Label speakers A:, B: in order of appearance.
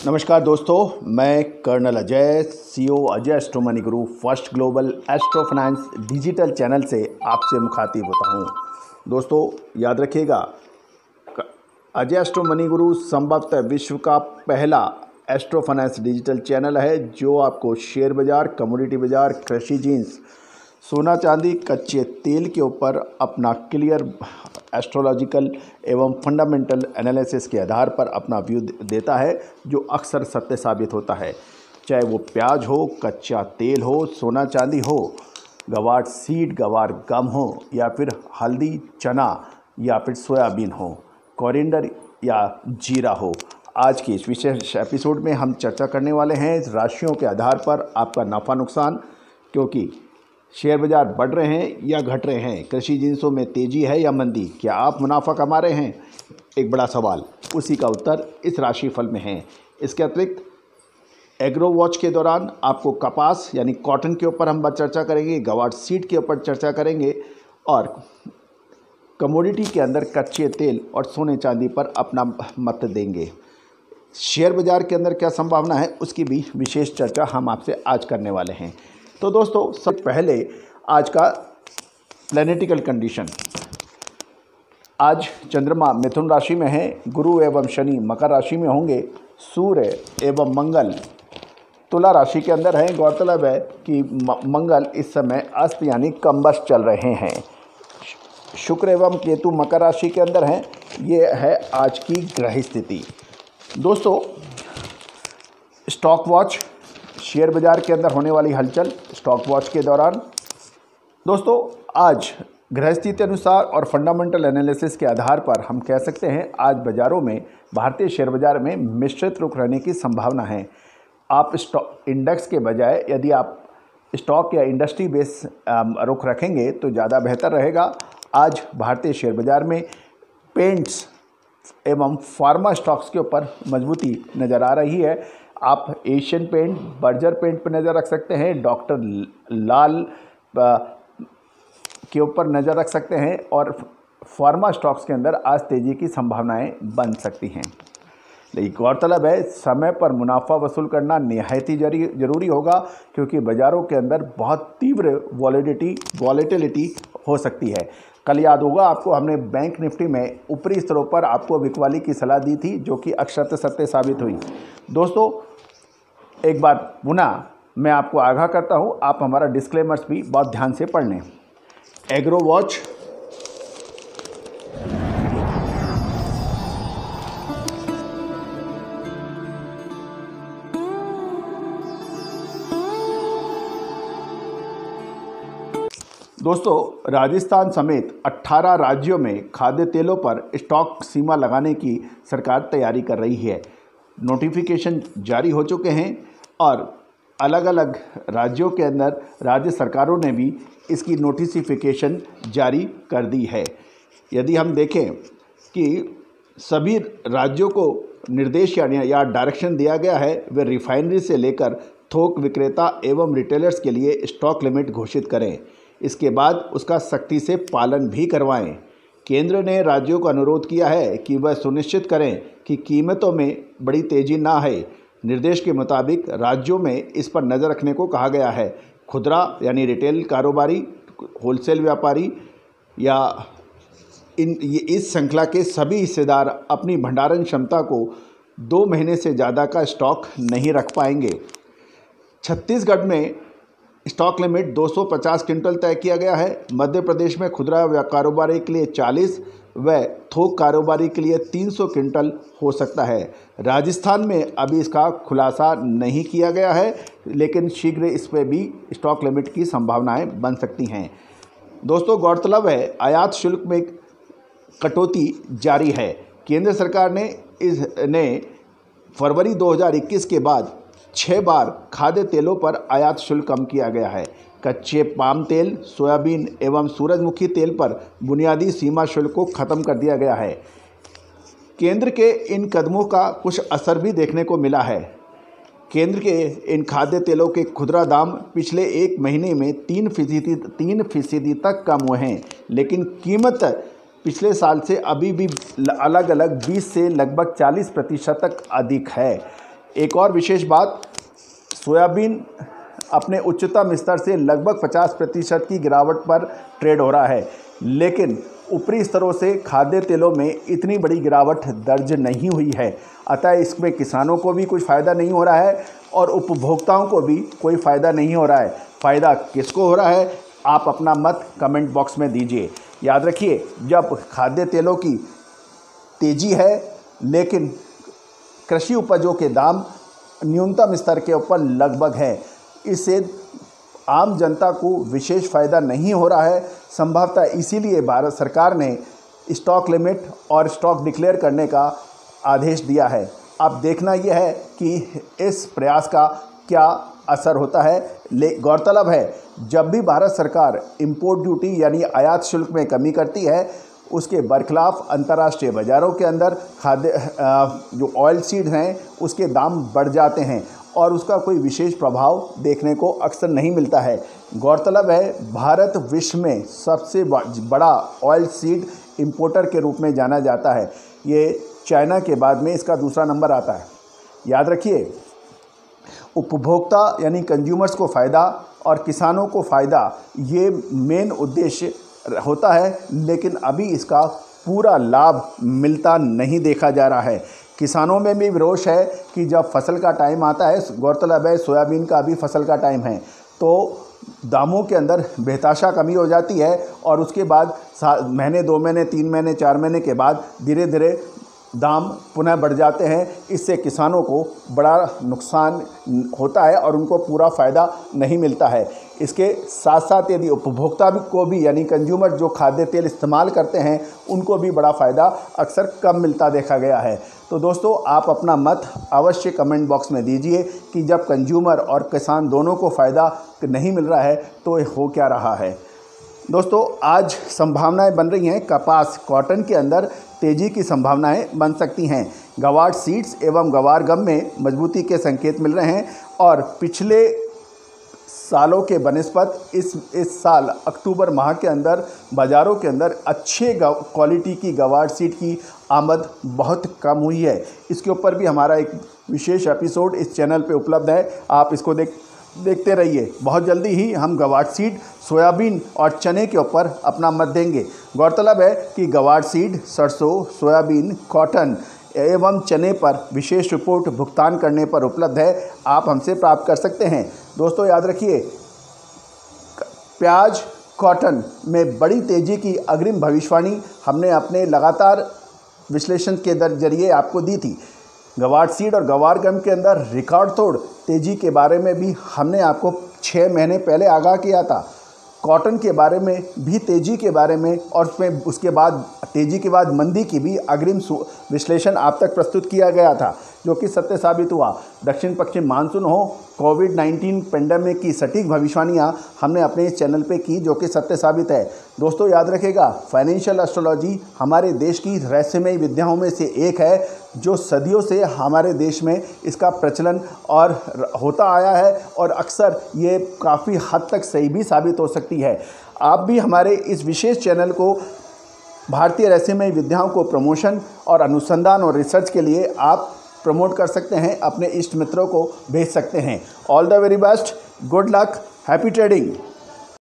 A: नमस्कार दोस्तों, मैं colonel Ajay, CEO Ajay astro money guru first global astro finance digital channel से आपसे मुखातिब होता हूं। दोस्तों याद रखिएगा, अजय एस्ट्रो मनी गुरु संभवतः विश्व का पहला एस्ट्रो फाइनेंस डिजिटल चैनल है जो आपको शेयर बाज़ार, कमोडिटी बाज़ार, कृषि जीन्स, सोना चांदी, कच्चे तेल के ऊपर अपना क्लियर एस्ट्रोलॉजिकल एवं फंडामेंटल एनालिसिस के आधार पर अपना व्यू देता है, जो अक्सर सत्य साबित होता है। चाहे वो प्याज हो, कच्चा तेल हो, सोना चांदी हो, गवार सीड, गवार गम हो, या फिर हल्दी, चना, या फिर सोयाबीन हो, कोरिएंडर या जीरा हो। आज की इस विशेष एपिसोड में हम चर्चा करने वाले हैं इस राशियों के आधार पर आपका नफ़ा नुकसान, क्योंकि शेयर बाज़ार बढ़ रहे हैं या घट रहे हैं, कृषि जिन्सों में तेज़ी है या मंदी, क्या आप मुनाफा कमा रहे हैं, एक बड़ा सवाल। उसी का उत्तर इस राशिफल में है। इसके अतिरिक्त एग्रो वॉच के दौरान आपको कपास यानी कॉटन के ऊपर हम चर्चा करेंगे, गवार सीड के ऊपर चर्चा करेंगे, और कमोडिटी के अंदर कच्चे तेल और सोने चांदी पर अपना मत देंगे। शेयर बाज़ार के अंदर क्या संभावना है उसकी भी विशेष चर्चा हम आपसे आज करने वाले हैं। तो दोस्तों, सबसे पहले आज का प्लैनेटिकल कंडीशन। आज चंद्रमा मिथुन राशि में है, गुरु एवं शनि मकर राशि में होंगे, सूर्य एवं मंगल तुला राशि के अंदर हैं। गौरतलब है कि मंगल इस समय अस्त यानी कम्बस चल रहे हैं। शुक्र एवं केतु मकर राशि के अंदर हैं। ये है आज की ग्रह स्थिति। दोस्तों, स्टॉक वॉच, शेयर बाज़ार के अंदर होने वाली हलचल स्टॉक वॉच के दौरान। दोस्तों, आज ग्रह स्थिति अनुसार और फंडामेंटल एनालिसिस के आधार पर हम कह सकते हैं आज बाज़ारों में, भारतीय शेयर बाज़ार में मिश्रित रुख रहने की संभावना है। आप स्टॉक इंडेक्स के बजाय यदि आप स्टॉक या इंडस्ट्री बेस रुख रखेंगे तो ज़्यादा बेहतर रहेगा। आज भारतीय शेयर बाज़ार में पेंट्स एवं फार्मा स्टॉक्स के ऊपर मजबूती नज़र आ रही है। आप एशियन पेंट, बर्जर पेंट पर नज़र रख सकते हैं, डॉक्टर लाल के ऊपर नज़र रख सकते हैं, और फार्मा स्टॉक्स के अंदर आज तेज़ी की संभावनाएं बन सकती हैं। लेकिन गौरतलब है, समय पर मुनाफा वसूल करना निहायत ही ज़रूरी होगा, क्योंकि बाज़ारों के अंदर बहुत तीव्र वॉलेटिलिटी हो सकती है। कल याद होगा आपको, हमने बैंक निफ्टी में ऊपरी स्तरों पर आपको बिकवाली की सलाह दी थी, जो कि अक्षरशः सत्य साबित हुई। दोस्तों, एक बार पुनः मैं आपको आगाह करता हूं, आप हमारा डिस्क्लेमर्स भी बहुत ध्यान से पढ़ लें। एग्रो वॉच, दोस्तों, राजस्थान समेत 18 राज्यों में खाद्य तेलों पर स्टॉक सीमा लगाने की सरकार तैयारी कर रही है। नोटिफिकेशन जारी हो चुके हैं और अलग अलग राज्यों के अंदर राज्य सरकारों ने भी इसकी नोटिफिकेशन जारी कर दी है। यदि हम देखें कि सभी राज्यों को निर्देश या डायरेक्शन दिया गया है, वे रिफाइनरी से लेकर थोक विक्रेता एवं रिटेलर्स के लिए स्टॉक लिमिट घोषित करें। इसके बाद उसका सख्ती से पालन भी करवाएं। केंद्र ने राज्यों को अनुरोध किया है कि वह सुनिश्चित करें कि कीमतों में बड़ी तेजी ना आए। निर्देश के मुताबिक राज्यों में इस पर नज़र रखने को कहा गया है। खुदरा यानी रिटेल कारोबारी, होलसेल व्यापारी या इस श्रृंखला के सभी हिस्सेदार अपनी भंडारण क्षमता को 2 महीने से ज़्यादा का स्टॉक नहीं रख पाएंगे। छत्तीसगढ़ में स्टॉक लिमिट 250 क्विंटल तय किया गया है। मध्य प्रदेश में खुदरा कारोबारी के लिए 40 व थोक कारोबारी के लिए 300 क्विंटल हो सकता है। राजस्थान में अभी इसका खुलासा नहीं किया गया है, लेकिन शीघ्र इस पर भी स्टॉक लिमिट की संभावनाएं बन सकती हैं। दोस्तों, गौरतलब है, आयात शुल्क में कटौती जारी है। केंद्र सरकार ने फरवरी 2021 के बाद 6 बार खाद्य तेलों पर आयात शुल्क कम किया गया है। कच्चे पाम तेल, सोयाबीन एवं सूरजमुखी तेल पर बुनियादी सीमा शुल्क को खत्म कर दिया गया है। केंद्र के इन कदमों का कुछ असर भी देखने को मिला है। केंद्र के इन खाद्य तेलों के खुदरा दाम पिछले 1 महीने में 3% तक कम हुए हैं, लेकिन कीमत पिछले साल से अभी भी अलग अलग 20 से लगभग 40% तक अधिक है। एक और विशेष बात, सोयाबीन अपने उच्चतम स्तर से लगभग 50% की गिरावट पर ट्रेड हो रहा है, लेकिन ऊपरी स्तरों से खाद्य तेलों में इतनी बड़ी गिरावट दर्ज नहीं हुई है। अतः इसमें किसानों को भी कुछ फ़ायदा नहीं हो रहा है और उपभोक्ताओं को भी कोई फ़ायदा नहीं हो रहा है। फ़ायदा किसको हो रहा है, आप अपना मत कमेंट बॉक्स में दीजिए। याद रखिए, जब खाद्य तेलों की तेज़ी है लेकिन कृषि उपजों के दाम न्यूनतम स्तर के ऊपर लगभग है, इससे आम जनता को विशेष फ़ायदा नहीं हो रहा है। संभवतः इसीलिए भारत सरकार ने स्टॉक लिमिट और स्टॉक डिक्लेयर करने का आदेश दिया है। अब देखना यह है कि इस प्रयास का क्या असर होता है। गौरतलब है, जब भी भारत सरकार इंपोर्ट ड्यूटी यानी आयात शुल्क में कमी करती है, उसके बरखिलाफ अंतर्राष्ट्रीय बाज़ारों के अंदर खाद्य जो ऑयल सीड हैं उसके दाम बढ़ जाते हैं और उसका कोई विशेष प्रभाव देखने को अक्सर नहीं मिलता है। गौरतलब है, भारत विश्व में सबसे बड़ा ऑयल सीड इंपोर्टर के रूप में जाना जाता है। ये चाइना के बाद में इसका दूसरा नंबर आता है। याद रखिए, उपभोक्ता यानी कंज्यूमर्स को फ़ायदा और किसानों को फ़ायदा, ये मेन उद्देश्य होता है, लेकिन अभी इसका पूरा लाभ मिलता नहीं देखा जा रहा है। किसानों में भी रोष है कि जब फसल का टाइम आता है, गौरतलब है सोयाबीन का भी फसल का टाइम है, तो दामों के अंदर बेतहाशा कमी हो जाती है और उसके बाद महीने, 2 महीने, 3 महीने, 4 महीने के बाद धीरे धीरे दाम पुनः बढ़ जाते हैं। इससे किसानों को बड़ा नुकसान होता है और उनको पूरा फ़ायदा नहीं मिलता है। इसके साथ साथ यदि उपभोक्ता को भी यानी कंज्यूमर जो खाद्य तेल इस्तेमाल करते हैं, उनको भी बड़ा फ़ायदा अक्सर कम मिलता देखा गया है। तो दोस्तों, आप अपना मत अवश्य कमेंट बॉक्स में दीजिए कि जब कंज्यूमर और किसान दोनों को फ़ायदा नहीं मिल रहा है तो हो क्या रहा है। दोस्तों, आज संभावनाएं बन रही हैं, कपास कॉटन के अंदर तेज़ी की संभावनाएं बन सकती हैं। गवार सीड्स एवं गवार गम में मजबूती के संकेत मिल रहे हैं और पिछले सालों के बनिस्पत इस साल अक्टूबर माह के अंदर बाज़ारों के अंदर अच्छे क्वालिटी की गवार सीड की आमद बहुत कम हुई है। इसके ऊपर भी हमारा एक विशेष एपिसोड इस चैनल पे उपलब्ध है, आप इसको देखते रहिए। बहुत जल्दी ही हम गवार सीड, सोयाबीन और चने के ऊपर अपना मत देंगे। गौरतलब है कि गवार सीड, सरसों, सोयाबीन, कॉटन एवं चने पर विशेष रिपोर्ट भुगतान करने पर उपलब्ध है, आप हमसे प्राप्त कर सकते हैं। दोस्तों, याद रखिए, प्याज, कॉटन में बड़ी तेज़ी की अग्रिम भविष्यवाणी हमने अपने लगातार विश्लेषण के जरिए आपको दी थी। गवार सीड और गवार गम के अंदर रिकॉर्ड तोड़ तेज़ी के बारे में भी हमने आपको 6 महीने पहले आगाह किया था। कॉटन के बारे में भी तेज़ी के बारे में और उसके बाद तेज़ी के बाद मंदी की भी अग्रिम विश्लेषण आप तक प्रस्तुत किया गया था, जो कि सत्य साबित हुआ। दक्षिण पश्चिम मानसून हो, कोविड-19 पेंडेमिक की सटीक भविष्यवाणियाँ हमने अपने इस चैनल पे की, जो कि सत्य साबित है। दोस्तों, याद रखिएगा, फाइनेंशियल एस्ट्रोलॉजी हमारे देश की रहस्यमयी विद्याओं में से एक है, जो सदियों से हमारे देश में इसका प्रचलन और होता आया है और अक्सर ये काफ़ी हद तक सही भी साबित हो सकती है। आप भी हमारे इस विशेष चैनल को भारतीय रहस्यमयी विद्याओं को प्रमोशन और अनुसंधान और रिसर्च के लिए आप प्रमोट कर सकते हैं, अपने इष्ट मित्रों को भेज सकते हैं। All the very best, good luck, happy trading.